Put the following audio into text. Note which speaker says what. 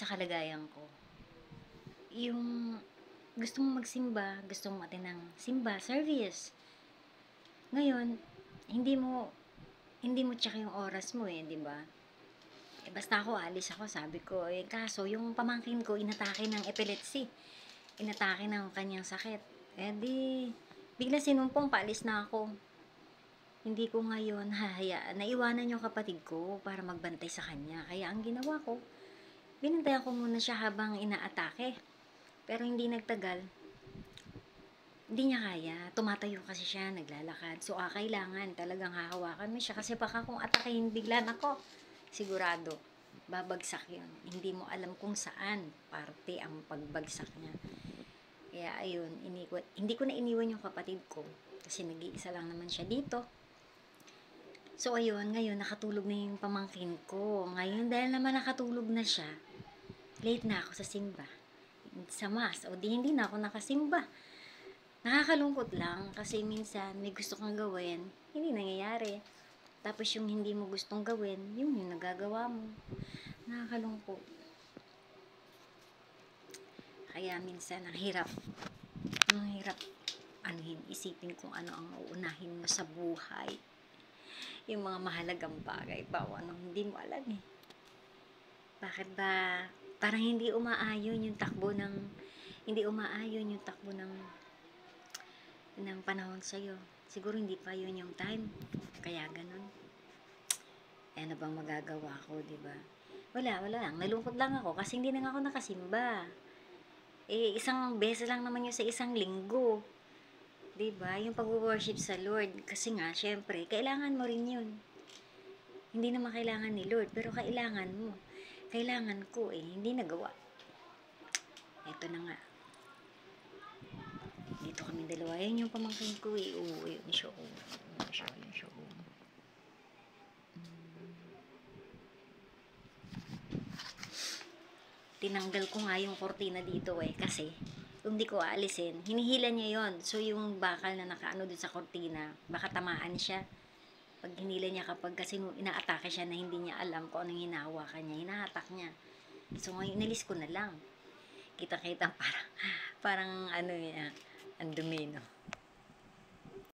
Speaker 1: sa kalagayan ko. Yung gusto mong magsimba, gusto mong atin ng simba, service. Ngayon, hindi mo check yung oras mo di ba? Basta ako, alis ako, sabi ko, kaso yung pamangkin ko, inatake ng epilepsy. Inatake ng kanyang sakit. Bigla sinumpong, paalis na ako. Hindi ko ngayon hahayaan, naiwanan yung kapatid ko para magbantay sa kanya. Kaya ang ginawa ko, binantayan ko muna siya habang inaatake. Pero hindi nagtagal, hindi niya kaya. Tumatayo kasi siya, naglalakad. So, kailangan talagang hahawakan mo siya. Kasi baka kung atakehin biglan ako, sigurado, babagsak yun. Hindi mo alam kung saan parte ang pagbagsak niya. Kaya ayun, hindi ko na iniwan yung kapatid ko. Kasi nag-iisa lang naman siya dito. So ayun, ngayon nakatulog na yung pamangkin ko. Ngayon dahil naman nakatulog na siya, late na ako sa simba. Sa mass, hindi na ako nakasimba. Nakakalungkot lang kasi minsan may gusto kang gawin, hindi nangyayari. Tapos yung hindi mo gustong gawin, yung nagagawa mo. Nakakalungkot. Kaya minsan ang hirap isipin kung ano ang uunahin mo sa buhay. Yung mga mahalagang bagay pa o anong hindi mo alam Bakit ba parang hindi umaayon yung takbo ng panahon sa'yo. Siguro hindi pa yun yung time. Kaya ganun. Ano bang magagawa ko, diba? Wala lang. Nalungkot lang ako kasi hindi na ako nakasimba. Isang beses lang naman yun sa isang linggo. Diba? Yung pag-worship sa Lord. Kasi nga, syempre, kailangan mo rin yun. Hindi naman kailangan ni Lord, pero kailangan mo. Kailangan ko hindi nagawa. Ito na nga. Dito kami dalawa. Yan yung pamangkin ko uuwi ni siya. Tinanggal ko nga yung kortina dito kasi kung di ko aalisin, hinihila niya yon. So yung bakal na nakaano dun sa kortina, baka tamaan siya. Pag hinila niya kasi inaatake siya na hindi niya alam kung anong hinahawakan niya, hinahatak niya. So ngayon inalis ko na lang. Kita-kita parang ang dumi